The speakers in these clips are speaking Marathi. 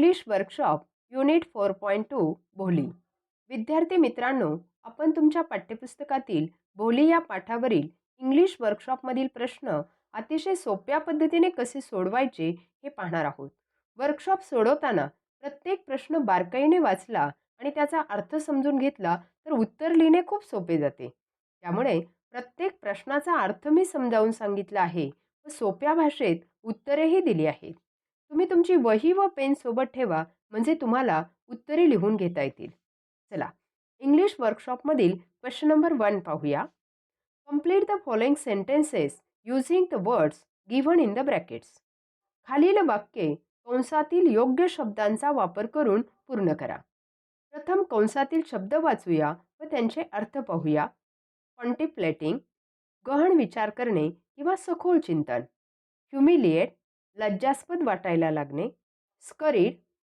इंग्लिश वर्कशॉप युनिट 4.2 भोली. विद्यार्थी मित्रांनो, आपण तुमच्या पाठ्यपुस्तकातील भोली या पाठावरील इंग्लिश वर्कशॉपमधील प्रश्न अतिशय सोप्या पद्धतीने कसे सोडवायचे हे पाहणार आहोत. वर्कशॉप सोडवताना प्रत्येक प्रश्न बारकाईने वाचला आणि त्याचा अर्थ समजून घेतला तर उत्तर लिहिणे खूप सोपे जाते. त्यामुळे प्रत्येक प्रश्नाचा अर्थ मी समजावून सांगितला आहे व सोप्या भाषेत उत्तरेही दिली आहेत. तुम्ही तुमची वही व पेन सोबत ठेवा म्हणजे तुम्हाला उत्तरे लिहून घेता येतील. चला, इंग्लिश वर्कशॉपमधील क्वेश्चन नंबर 1 पाहूया. Complete the following sentences using the words given in the brackets. खालील वाक्ये कंसातील योग्य शब्दांचा वापर करून पूर्ण करा. प्रथम कंसातील शब्द वाचूया व त्यांचे अर्थ पाहूया. कॉन्टिप्लेटिंग, गहन विचार करणे किंवा सखोल चिंतन. ह्युमिलिएट, लज्जास्पद वाटायला लागणे. स्करीड,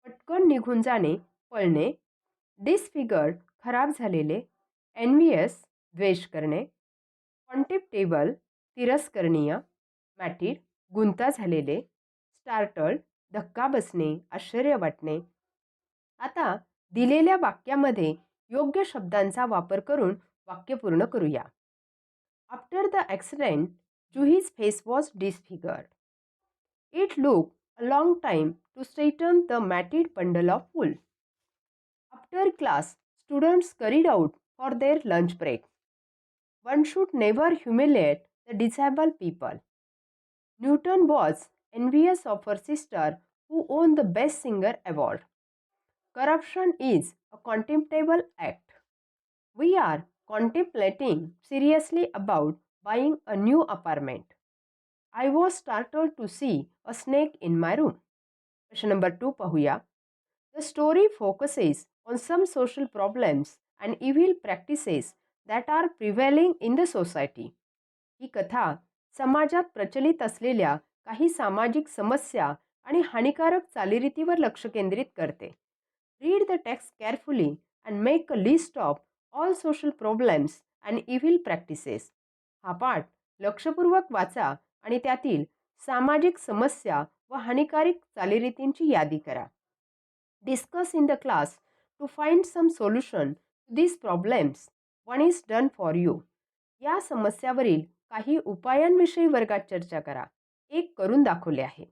पटकन निघून जाणे, पळणे. डिसफिगर्ड, खराब झालेले. एनव्हियस, द्वेष करणे. कॉन्टेम्प्टेबल, तिरस्करणीय. मॅटिड, गुंता झालेले. स्टार्टल्ड, धक्का बसणे, आश्चर्य वाटणे. आता दिलेल्या वाक्यामध्ये योग्य शब्दांचा वापर करून वाक्य पूर्ण करूया. After the accident, Juhi's face was disfigured. It took a long time to straighten the matted bundle of wool. After class, students scurried out for their lunch break. One should never humiliate the disabled people. Newton was envious of her sister who won the Best Singer award. Corruption is a contemptible act. We are contemplating seriously about buying a new apartment. I was startled to see a snake in my room. Question number 2 पाहूया. The story focuses on some social problems and evil practices that are prevailing in the society. ही कथा समाजात प्रचलित असलेल्या काही सामाजिक समस्या आणि हानिकारक चालीरीतीवर लक्ष केंद्रित करते. Read the text carefully and make a list of all social problems and evil practices. हा पाठ लक्षपूर्वक वाचा आणि त्यातील सामाजिक समस्या व हानिकारक चालीरीतींची यादी करा. Discuss in the class to find some solution to this problems. One is done for you. या समस्यावरील काही उपायांविषयी वर्गात चर्चा करा. एक करून दाखवले आहे.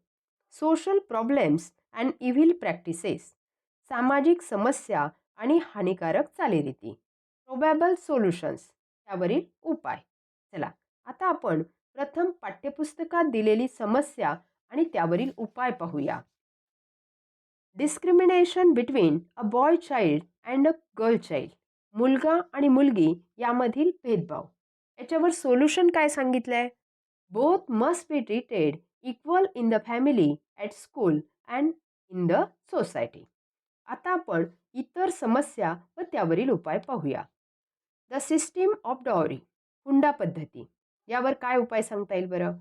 Social problems and evil practices. सामाजिक समस्या आणि हानिकारक चालीरीती. प्रोबॅबल सोल्युशन्स. त्यावरील उपाय. चला, आता आपण प्रथम पाठ्यपुस्तकात दिलेली समस्या आणि त्यावरील उपाय पाहूया. Discrimination between a boy child and a girl child. मुलगा आणि मुलगी यामधील भेदभाव. याच्यावर सोल्युशन काय सांगितलंय? Both must be treated equal in the family, at school and in the society. आता आपण इतर समस्या व त्यावरील उपाय पाहूया. The system of dowry. हुंडा पद्धती. यावर काय उपाय सांगता येईल बरं?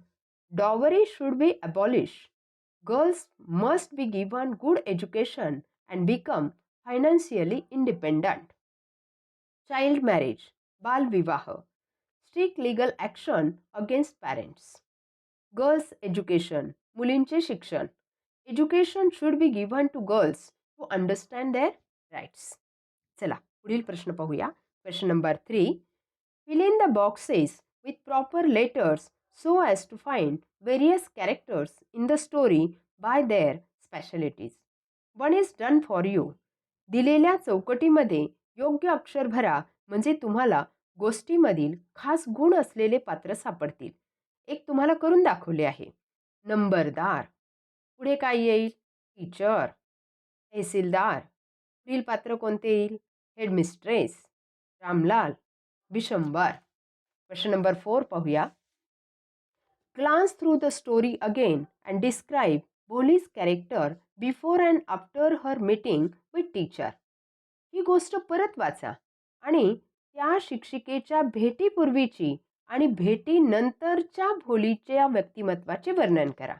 Dowry should be abolish. Girls must be given good education and become financially independent. Child marriage. बालविवाह. Strict legal action against parents. Girls education. मुलींचे शिक्षण. Education should be given to girls to understand their rights. चला, पुढील प्रश्न पाहूया. Question number 3. Fill in the boxes with proper letters so as to find various characters in the story by their specialties. One is done for you. दिलेल्या चौकटीमध्ये योग्य अक्षर भरा म्हणजे तुम्हाला गोष्टीमधील खास गुण असलेले पात्र सापडतील. एक तुम्हाला करून दाखवले आहे. नंबरदार. पुढे काय येईल? टीचर. तहसीलदार. पुढील पात्र कोणते येईल? Headmistress. Ramlal. Vishambar. Question number 4 पाहूया. Glance through the story again and describe Bholi's character before and after her meeting with teacher. ही गोष्ट परत वाचा आणि त्या शिक्षिकेच्या भेटीपूर्वीची आणि भेटीनंतरच्या भोलीच्या व्यक्तिमत्वाचे वर्णन करा.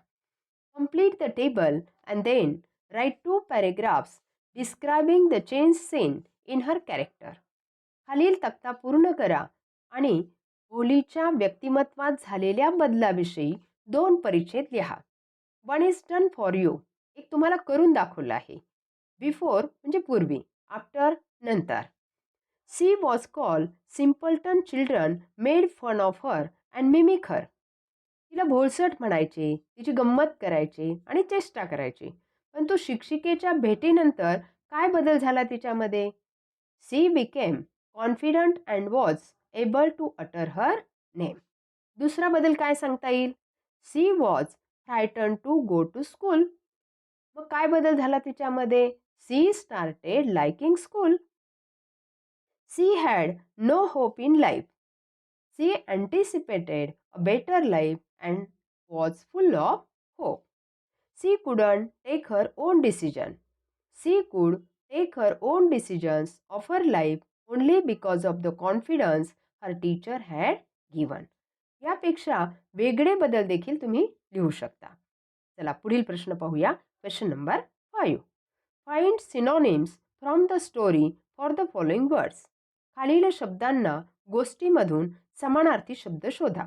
Complete the table and then write 2 paragraphs describing the change seen in her character. खालील तक्ता पूर्ण करा आणि भोलीच्या व्यक्तिमत्वात झालेल्या बदलाविषयी 2 परिच्छेद लिहा. One is done for you. एक तुम्हाला करून दाखवलं आहे. बिफोर म्हणजे पूर्वी, आफ्टर नंतर. She was called simpleton children made fun of her and mimic her. तिला भोळसट म्हणायचे, तिची गंमत करायचे आणि चेष्टा करायची. पण तो शिक्षिकेच्या भेटीनंतर काय बदल झाला तिच्यामध्ये? She became confident and was able to utter her name. दुसरा बदल काय सांगता येईल? She was frighten to go to school. मग काय बदल झाला तिच्यामध्ये? She started liking school. She had no hope in life. She anticipated a better life and was full of hope. She couldn't take her own decision. She could take her own decisions of her life only because of the confidence her teacher had given. यापेक्षा वेगळे बदल देखील तुम्ही लिहू शकता. चला पुढील प्रश्न पाहूया. Question number 5. Find synonyms from the story for the following words. खालील शब्दांना गोष्टीमधून समानार्थी शब्द शोधा.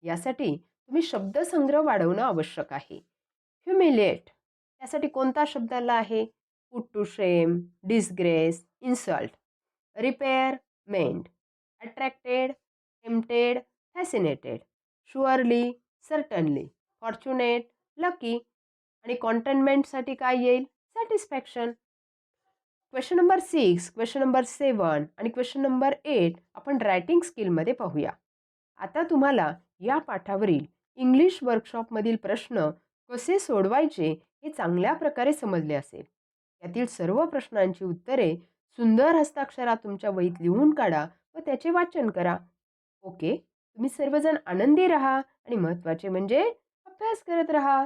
यासाठी तुम्ही शब्दसंग्रह वाढवणं आवश्यक आहे. ह्युमिलिएट त्यासाठी कोणता शब्द आला आहे? Put to shame, disgrace, insult. Repair, mend. Attracted, tempted, fascinated. Surely, certainly. Fortunate, lucky. आणि कॉन्टेनमेंटसाठी काय येईल? Satisfaction. Question number 6, question number 7 आणि क्वेश्चन नंबर 8 आपण रायटिंग स्किलमध्ये पाहूया. आता तुम्हाला या पाठावरील इंग्लिश वर्कशॉपमधील प्रश्न कसे सोडवायचे हे चांगल्या प्रकारे समजले असेल. यातील सर्व प्रश्नांची उत्तरे सुंदर हस्ताक्षरात तुमच्या वहीत लिहून काढा व त्याचे वाचन करा. ओके, तुम्ही सर्वजण आनंदी राहा आणि महत्त्वाचे म्हणजे अभ्यास करत राहा.